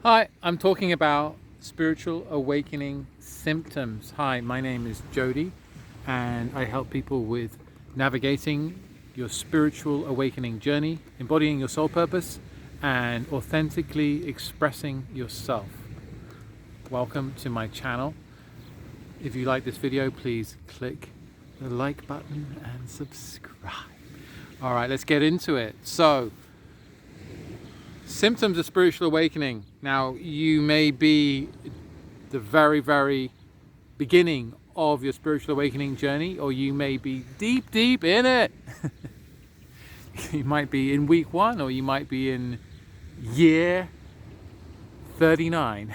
Hi, I'm talking about spiritual awakening symptoms. Hi, my name is Jody, and I help people with navigating your spiritual awakening journey, embodying your soul purpose, and authentically expressing yourself. Welcome to my channel. If you like this video, please click the like button and subscribe. All right, let's get into it. So, symptoms of spiritual awakening. Now, you may be the very beginning of your spiritual awakening journey, or you may be deep in it. You might be in week 1, or you might be in year 39.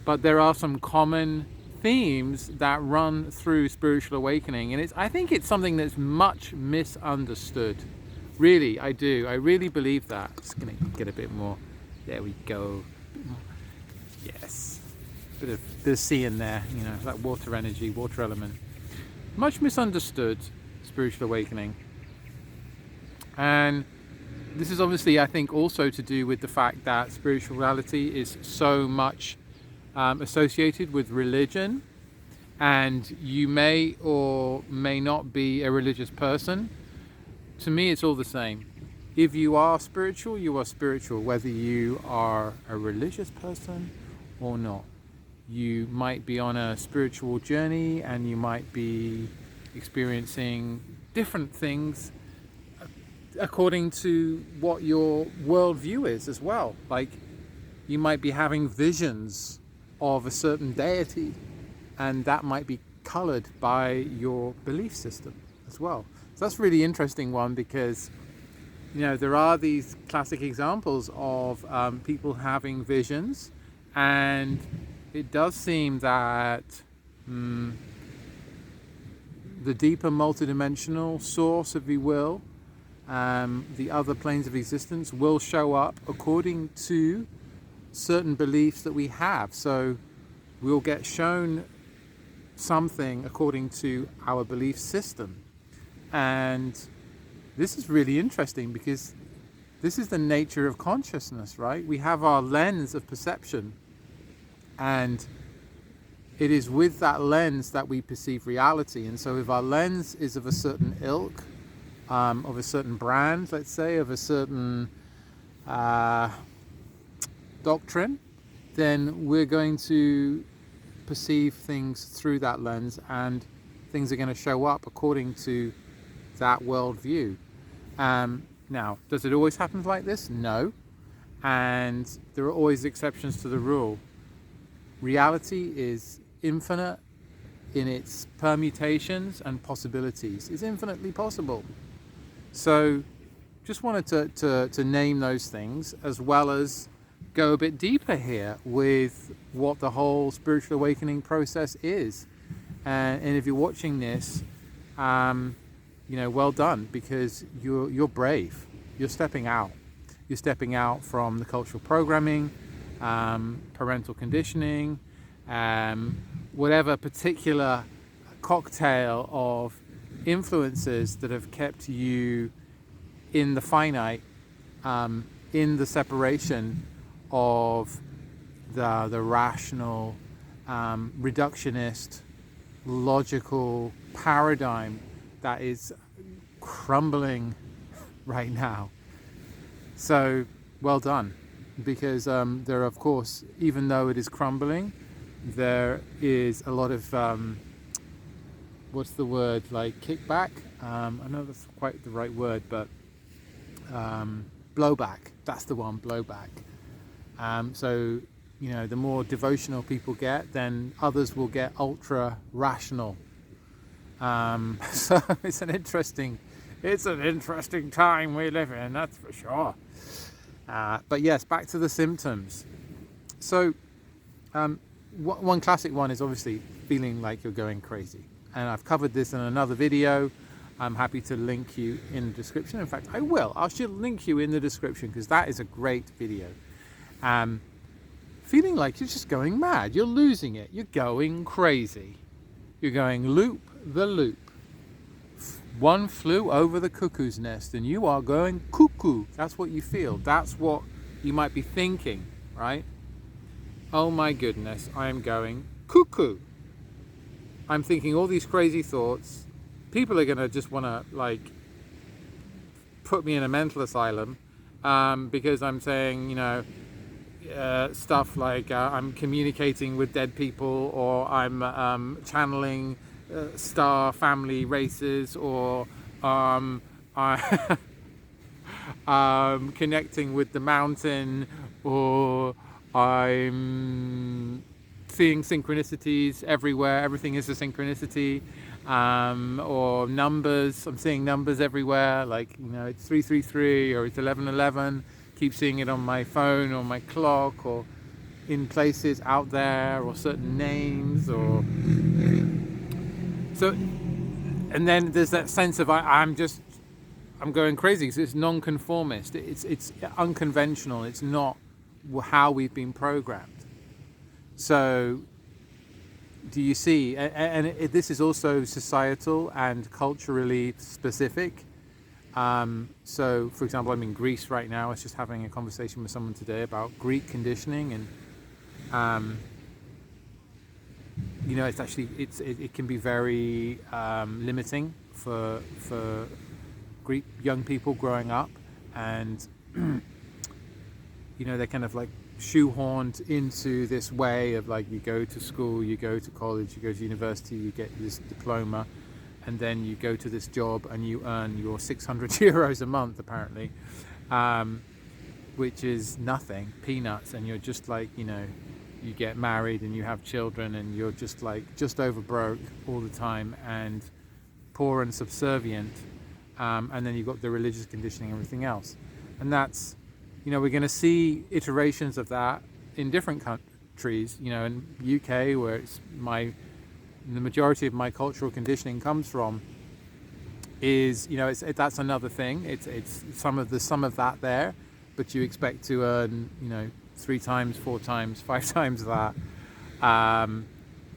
But there are some common themes that run through spiritual awakening, and I think it's something that's much misunderstood. Really, I do. I really believe that. Just gonna get a bit more. There we go. Yes. Bit of C in there, you know, that water energy, water element. Much misunderstood spiritual awakening. And this is obviously, I think, also to do with the fact that spirituality is so much associated with religion, and you may or may not be a religious person. To me, it's all the same. If you are spiritual, you are spiritual, whether you are a religious person or not. You might be on a spiritual journey, and you might be experiencing different things according to what your worldview is as well. Like, you might be having visions of a certain deity, and that might be colored by your belief system as well. So that's a really interesting one, because you know there are these classic examples of people having visions, and it does seem that the deeper multidimensional source, if you will, the other planes of existence will show up according to certain beliefs that we have. So we'll get shown something according to our belief system. And this is really interesting, because this is the nature of consciousness, right? We have our lens of perception, and it is with that lens that we perceive reality. And so if our lens is of a certain ilk, of a certain brand, let's say, of a certain doctrine, then we're going to perceive things through that lens, and things are going to show up according to that worldview. Now, does it always happen like this? No. And there are always exceptions to the rule. Reality is infinite in its permutations and possibilities. It's infinitely possible. So just wanted to name those things, as well as go a bit deeper here with what the whole spiritual awakening process is. And if you're watching this, you know, well done, because you're brave. You're stepping out. You're stepping out from the cultural programming, parental conditioning, whatever particular cocktail of influences that have kept you in the finite, in the separation of the rational, reductionist, logical paradigm that is crumbling right now. So well done, because there are, of course, even though it is crumbling, there is a lot of what's the word, like kickback? I know that's quite the right word, but blowback, that's the one, blowback. So you know, the more devotional people get, then others will get ultra rational. So it's an interesting time we live in, that's for sure. But yes, back to the symptoms. So one classic one is obviously feeling like you're going crazy, and I've covered this in another video. I'm happy to link you in the description. In fact, I should link you in the description, because that is a great video. Feeling like you're just going mad, you're losing it, you're going crazy, you're going loop the loop. One flew over the cuckoo's nest, and you are going cuckoo. That's what you feel. That's what you might be thinking, right? Oh my goodness, I am going cuckoo. I'm thinking all these crazy thoughts. People are going to just want to like put me in a mental asylum because I'm saying, stuff like I'm communicating with dead people, or I'm channeling star family races, or I connecting with the mountain, or I'm seeing synchronicities everywhere. Everything is a synchronicity. Or numbers. I'm seeing numbers everywhere. Like, it's 333 or it's 1111. Keep seeing it on my phone or my clock, or in places out there, or certain names, or so. And then there's that sense of I'm going crazy because it's non-conformist. It's unconventional. It's not how we've been programmed. So, do you see? And this is also societal and culturally specific. So, for example, I'm in Greece right now. I was just having a conversation with someone today about Greek conditioning, and it's actually it can be very limiting for Greek young people growing up, and they're kind of like shoehorned into this way of like, you go to school, you go to college, you go to university, you get this diploma, and then you go to this job and you earn your 600 euros a month apparently, which is nothing, peanuts, and you're just like, you get married and you have children and you're just over broke all the time and poor and subservient, and then you've got the religious conditioning and everything else. And that's, we're going to see iterations of that in different countries. In UK, where the majority of my cultural conditioning comes from, is that's another thing. It's some of that there, but you expect to earn 3 times, 4 times, 5 times that.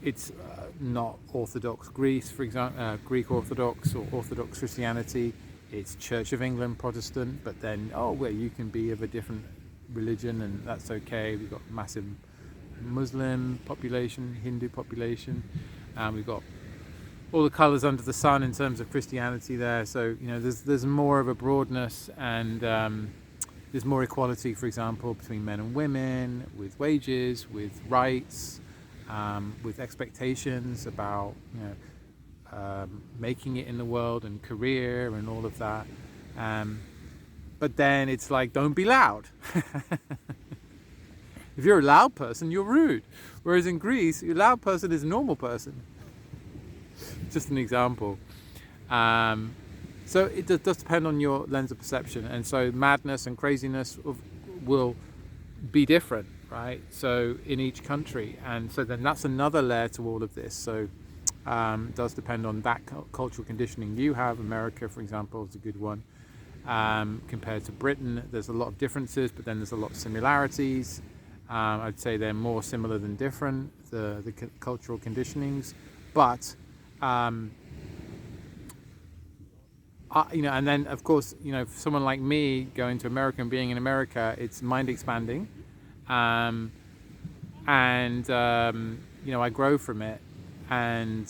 It's not Orthodox Greece, for example, Greek Orthodox or Orthodox Christianity. It's Church of England Protestant, but then you can be of a different religion and that's okay. We've got massive Muslim population, Hindu population, and we've got all the colours under the sun in terms of Christianity there. So there's more of a broadness, and there's more equality, for example, between men and women, with wages, with rights, with expectations about making it in the world and career and all of that. But then it's like, don't be loud. If you're a loud person, you're rude. Whereas in Greece, a loud person is a normal person. Just an example. So it does depend on your lens of perception. And so madness and craziness will be different, right? So in each country. And so then that's another layer to all of this. So it does depend on that cultural conditioning you have. America, for example, is a good one. Compared to Britain, there's a lot of differences, but then there's a lot of similarities. I'd say they're more similar than different, the cultural conditionings. But, and then, of course, for someone like me going to America and being in America, it's mind expanding. I grow from it. And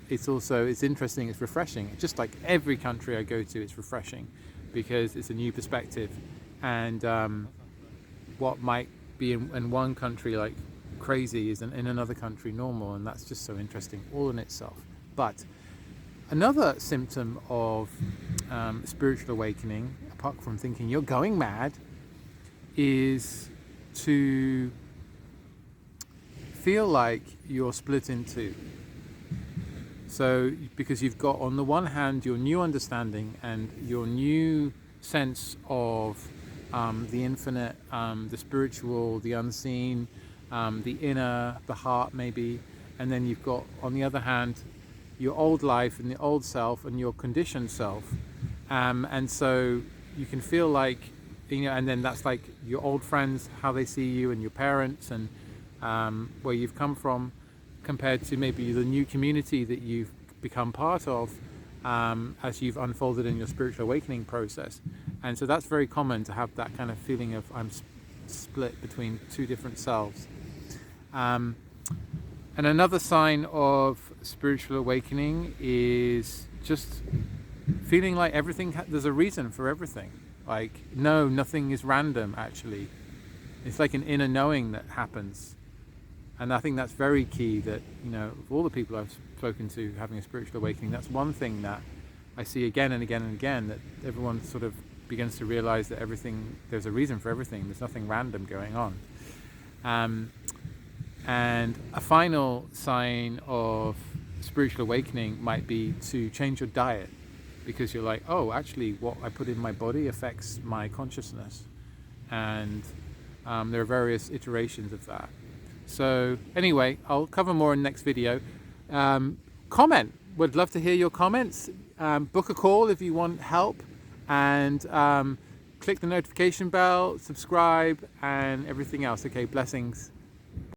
it's interesting, it's refreshing. Just like every country I go to, it's refreshing because it's a new perspective. And what might be in one country like crazy is in another country normal, and that's just so interesting all in itself. But another symptom of spiritual awakening, apart from thinking you're going mad, is to feel like you're split in two. So because you've got, on the one hand, your new understanding and your new sense of the infinite, the spiritual, the unseen, the inner, the heart maybe, and then you've got, on the other hand, your old life and the old self and your conditioned self, and so you can feel like, and then that's like your old friends, how they see you, and your parents, and where you've come from, compared to maybe the new community that you've become part of as you've unfolded in your spiritual awakening process. And so that's very common, to have that kind of feeling of I'm split between two different selves. And another sign of spiritual awakening is just feeling like everything, there's a reason for everything. Like, no, nothing is random, actually. It's like an inner knowing that happens. And I think that's very key, that, of all the people I've spoken to having a spiritual awakening, that's one thing that I see again and again and again, that everyone sort of begins to realize that everything, there's a reason for everything. There's nothing random going on. And a final sign of spiritual awakening might be to change your diet, because you're like, oh, actually what I put in my body affects my consciousness. And there are various iterations of that. So anyway, I'll cover more in the next video. Comment, would love to hear your comments. Book a call if you want help, and click the notification bell, subscribe, and everything else. Okay, blessings.